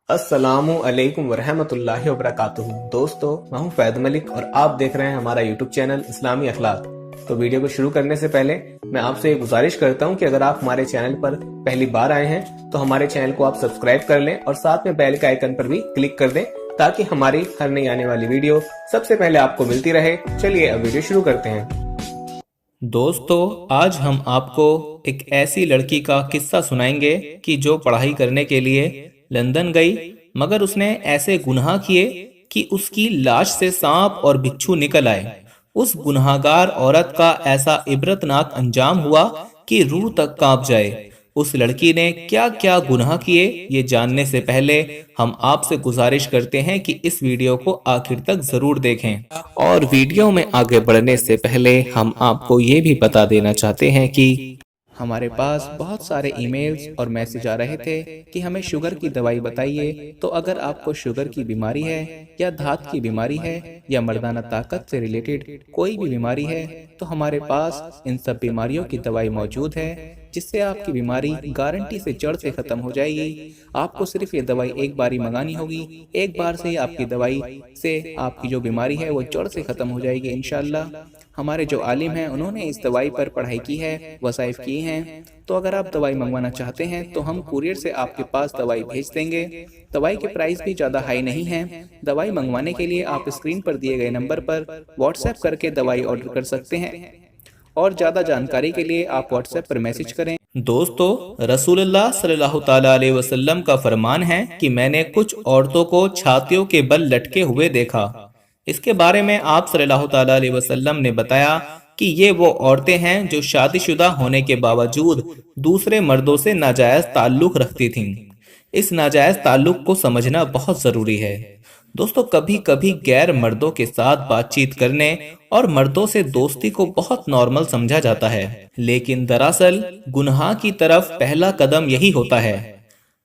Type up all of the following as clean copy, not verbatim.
अस्सलामु अलैकुम वरहमतुल्लाहि वबरकातुहू। दोस्तों, मैं हूं फैद मलिक और आप देख रहे हैं हमारा यूट्यूब चैनल इस्लामी अखलाक। तो वीडियो को शुरू करने से पहले मैं आपसे ये गुजारिश करता हूं कि अगर आप हमारे चैनल पर पहली बार आए हैं तो हमारे चैनल को आप सब्सक्राइब कर लें और साथ में बेल के आइकन पर भी क्लिक कर दें ताकि हमारी हर नई आने वाली वीडियो सबसे पहले आपको मिलती रहे। चलिए अब वीडियो शुरू करते हैं। दोस्तों, आज हम आपको एक ऐसी लड़की का किस्सा सुनाएंगे कि जो पढ़ाई करने के लिए लंदन गई, मगर उसने ऐसे गुनाह किए कि उसकी लाश से सांप और बिच्छू निकल आए। उस गुनाहगार औरत का ऐसा इबरतनाक अंजाम हुआ कि रूह तक कांप जाए। उस लड़की ने क्या क्या गुनाह किए, ये जानने से पहले हम आपसे गुजारिश करते हैं कि इस वीडियो को आखिर तक जरूर देखें। और वीडियो में आगे बढ़ने से पहले हम आपको ये भी बता देना चाहते हैं कि हमारे पास बहुत सारे ईमेल्स और मैसेज आ रहे थे कि हमें शुगर की दवाई बताइए। तो अगर आपको शुगर की बीमारी है या धात की बीमारी है या मर्दाना ताकत से रिलेटेड कोई भी बीमारी है तो हमारे पास इन सब बीमारियों की दवाई मौजूद है, जिससे आपकी बीमारी गारंटी से जड़ से खत्म हो जाएगी। आपको सिर्फ ये दवाई एक बार ही मंगानी होगी। एक बार से ही आपकी दवाई से आपकी जो बीमारी है वो जड़ से खत्म हो जाएगी इंशाल्लाह। हमारे जो आलिम हैं उन्होंने इस दवाई पर पढ़ाई की है, वसाइफ किए हैं। तो अगर आप दवाई मंगवाना चाहते हैं तो हम कुरियर से आपके पास दवाई भेज देंगे। दवाई के प्राइस भी ज़्यादा हाई नहीं है। दवाई मंगवाने के लिए आप स्क्रीन पर दिए गए नंबर पर व्हाट्सएप करके दवाई ऑर्डर कर सकते हैं और ज़्यादा जानकारी के लिए आप व्हाट्सएप पर मैसेज करें। दोस्तों, रसूलुल्लाह सल्लल्लाहु ताला अलैहि वसल्लम का फरमान है कि मैंने कुछ औरतों को छातियों के बल लटके हुए देखा। इसके बारे में आप सल्लल्लाहु ताला अलैहि वसल्लम ने बताया कि ये वो औरतें हैं जो शादीशुदा होने के बावजूद दूसरे मर्दों से नाजायज ताल्लुक रखती थीं। इस नाजायज ताल्लुक को समझना बहुत जरूरी है। दोस्तों, कभी कभी गैर मर्दों के साथ बातचीत करने और मर्दों से दोस्ती को बहुत नॉर्मल समझा जाता है, लेकिन दरअसल गुनाह की तरफ पहला कदम यही होता है।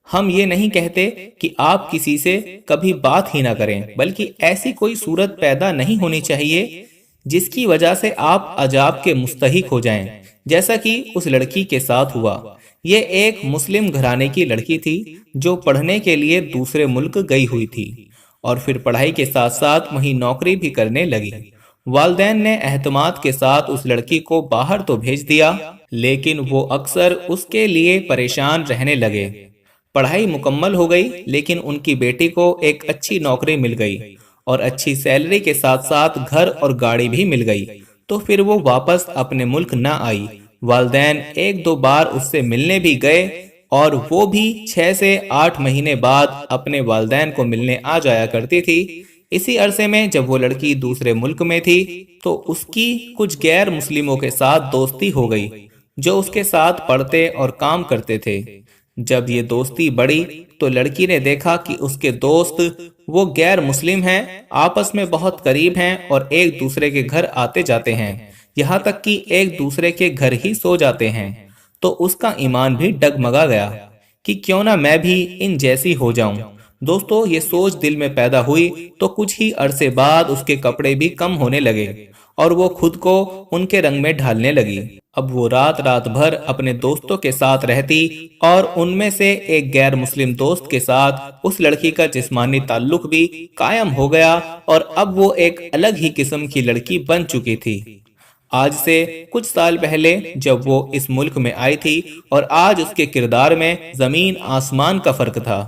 हम ये नहीं कहते कि आप किसी से कभी बात ही ना करें, बल्कि ऐसी कोई सूरत पैदा नहीं होनी चाहिए जिसकी वजह से आप अजाब के मुस्तहिक हो जाएं, जैसा कि उस लड़की के साथ हुआ। ये एक मुस्लिम घराने की लड़की थी जो पढ़ने के लिए दूसरे मुल्क गई हुई थी और फिर पढ़ाई के साथ साथ वहीं नौकरी भी करने लगी। वालिदैन ने एहतमाद के साथ उस लड़की को बाहर तो भेज दिया, लेकिन वो अक्सर उसके लिए परेशान रहने लगे। पढ़ाई मुकम्मल हो गई, लेकिन उनकी बेटी को एक अच्छी नौकरी मिल गई और अच्छी सैलरी के साथ साथ घर और गाड़ी भी मिल गई। तो फिर वो वापस अपने मुल्क न आई। वालिदैन एक दो बार उससे मिलने भी गए और वो भी 6 से 8 महीने बाद अपने वालिदैन को मिलने आ जाया करती थी। इसी अरसे में जब वो लड़की दूसरे मुल्क में थी तो उसकी कुछ गैर मुस्लिमों के साथ दोस्ती हो गई जो उसके साथ पढ़ते और काम करते थे। जब ये दोस्ती बढ़ी तो लड़की ने देखा कि उसके दोस्त वो गैर मुस्लिम हैं, आपस में बहुत करीब हैं और एक दूसरे के घर आते जाते हैं, यहाँ तक कि एक दूसरे के घर ही सो जाते हैं। तो उसका ईमान भी डगमगा गया कि क्यों ना मैं भी इन जैसी हो जाऊं। दोस्तों, ये सोच दिल में पैदा हुई तो कुछ ही अरसे बाद उसके कपड़े भी कम होने लगे और वो खुद को उनके रंग में ढालने लगी। अब वो रात रात भर अपने दोस्तों के साथ रहती और उनमें से एक गैर मुस्लिम दोस्त के साथ उस लड़की का जिस्मानी ताल्लुक भी कायम हो गया और अब वो एक अलग ही किस्म की लड़की बन चुकी थी। आज से कुछ साल पहले जब वो इस मुल्क में आई थी और आज उसके किरदार में जमीन आसमान का फर्क था।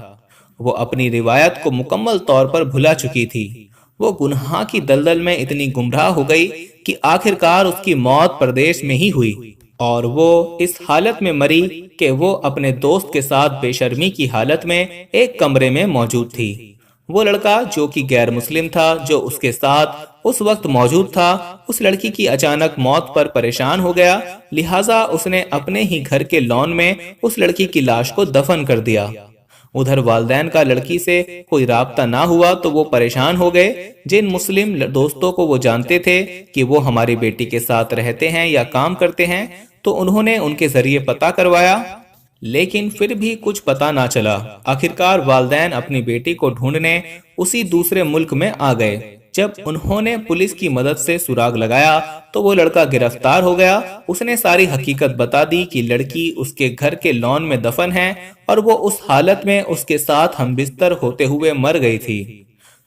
वो अपनी रिवायत को मुकम्मल तौर पर भुला चुकी थी। वो गुनाह की दलदल में इतनी गुमराह हो गई कि आखिरकार उसकी मौत परदेश में ही हुई और वो इस हालत में मरी कि वो अपने दोस्त के साथ बेशर्मी की हालत में एक कमरे में मौजूद थी। वो लड़का जो कि गैर मुस्लिम था, जो उसके साथ उस वक्त मौजूद था, उस लड़की की अचानक मौत पर परेशान हो गया। लिहाजा उसने अपने ही घर के लॉन में उस लड़की की लाश को दफन कर दिया। उधर वालिदैन का लड़की से कोई राब्ता ना हुआ तो वो परेशान हो गए। जिन मुस्लिम दोस्तों को वो जानते थे कि वो हमारी बेटी के साथ रहते हैं या काम करते हैं, तो उन्होंने उनके जरिए पता करवाया, लेकिन फिर भी कुछ पता ना चला। आखिरकार वालिदैन अपनी बेटी को ढूंढने उसी दूसरे मुल्क में आ गए। جب انہوں نے پولیس کی مدد سے سراغ لگایا تو وہ لڑکا گرفتار ہو گیا۔ اس نے ساری حقیقت بتا دی کہ لڑکی اس کے گھر کے لان میں دفن ہے اور وہ اس حالت میں اس کے ساتھ ہم بستر ہوتے ہوئے مر گئی تھی۔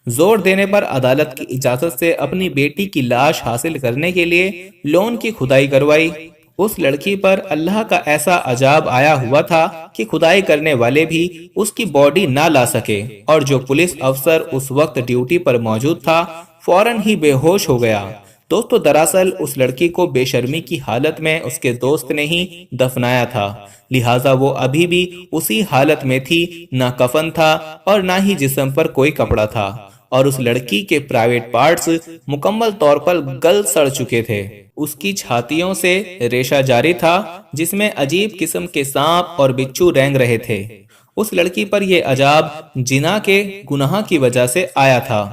زور دینے پر عدالت کی اجازت سے اپنی بیٹی کی لاش حاصل کرنے کے لیے لان کی کھدائی کروائی۔ اس لڑکی پر اللہ کا ایسا عذاب آیا ہوا تھا کہ کھدائی کرنے والے بھی اس کی باڈی نہ لا سکے، اور جو پولیس افسر اس وقت ڈیوٹی پر موجود تھا فوراً ہی بے ہوش ہو گیا۔ دوستو، دراصل اس لڑکی کو بے شرمی کی حالت میں اس کے دوست نے ہی دفنایا تھا، لہٰذا وہ ابھی بھی اسی حالت میں تھی، نہ کفن تھا اور نہ ہی جسم پر کوئی کپڑا تھا، اور اس لڑکی کے پرائیویٹ پارٹس مکمل طور پر گل سڑ چکے تھے۔ اس کی چھاتیوں سے ریشہ جاری تھا جس میں عجیب قسم کے سانپ اور بچھو رینگ رہے تھے۔ اس لڑکی پر یہ عذاب جنا کے گناہ کی وجہ سے آیا تھا۔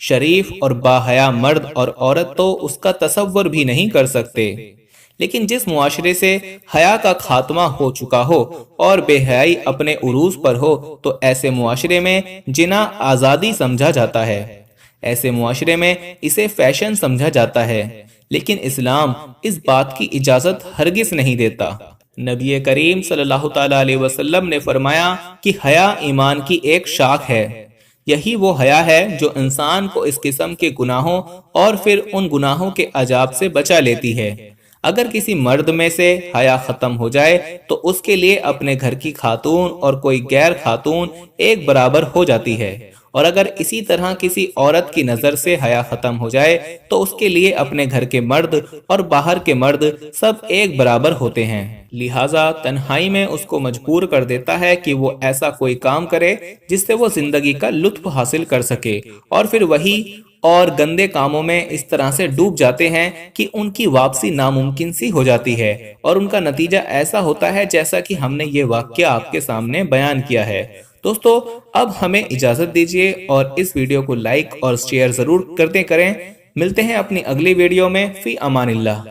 شریف اور باحیا مرد اور عورت تو اس کا تصور بھی نہیں کر سکتے، لیکن جس معاشرے سے حیا کا خاتمہ ہو چکا ہو اور بے حیائی اپنے عروج پر ہو تو ایسے معاشرے میں جنا آزادی سمجھا جاتا ہے، ایسے معاشرے میں اسے فیشن سمجھا جاتا ہے، لیکن اسلام اس بات کی اجازت ہرگز نہیں دیتا۔ نبی کریم صلی اللہ تعالیٰ علیہ وسلم نے فرمایا کہ حیا ایمان کی ایک شاخ ہے۔ یہی وہ حیا ہے جو انسان کو اس قسم کے گناہوں اور پھر ان گناہوں کے عذاب سے بچا لیتی ہے۔ اگر کسی مرد میں سے حیا ختم ہو جائے تو اس کے لیے اپنے گھر کی خاتون اور کوئی غیر خاتون ایک برابر ہو جاتی ہے، اور اگر اسی طرح کسی عورت کی نظر سے حیا ختم ہو جائے تو اس کے لیے اپنے گھر کے مرد اور باہر کے مرد سب ایک برابر ہوتے ہیں، لہٰذا تنہائی میں اس کو مجبور کر دیتا ہے کہ وہ ایسا کوئی کام کرے جس سے وہ زندگی کا لطف حاصل کر سکے، اور پھر وہی اور گندے کاموں میں اس طرح سے ڈوب جاتے ہیں کہ ان کی واپسی ناممکن سی ہو جاتی ہے، اور ان کا نتیجہ ایسا ہوتا ہے جیسا کہ ہم نے یہ واقعہ آپ کے سامنے بیان کیا ہے۔ دوستو، اب ہمیں اجازت دیجیے اور اس ویڈیو کو لائک اور شیئر ضرور کرتے کریں۔ ملتے ہیں اپنی اگلی ویڈیو میں، فی امان اللہ۔